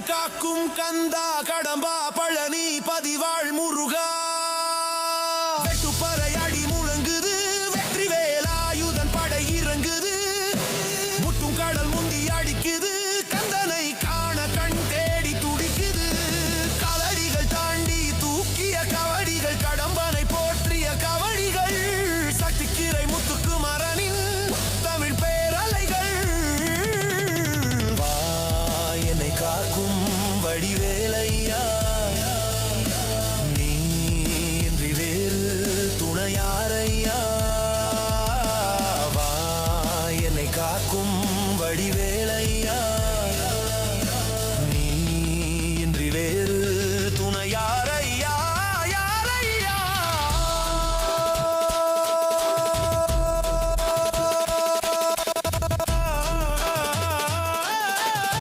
காக்கும் கந்தா கடம்பா பழனி பதிவாழ் முருகா வெட்டுப்பறை அடி முழங்குது வெற்றி வேலாயுதன் படை இறங்குது முட்டும் கடல் முந்தி அடிக்குது கந்தனை காண கண் தேடி துடிக்குது கலடிகள் தாண்டி தூக்கிய கவடிகள் கடம்பனை போற்றிய கவடிகள் சக்திக்கிரை முத்துக்கு மரனின் தமிழ் பேரலைகள் வா என்னை காக்கும் வடிவேலையா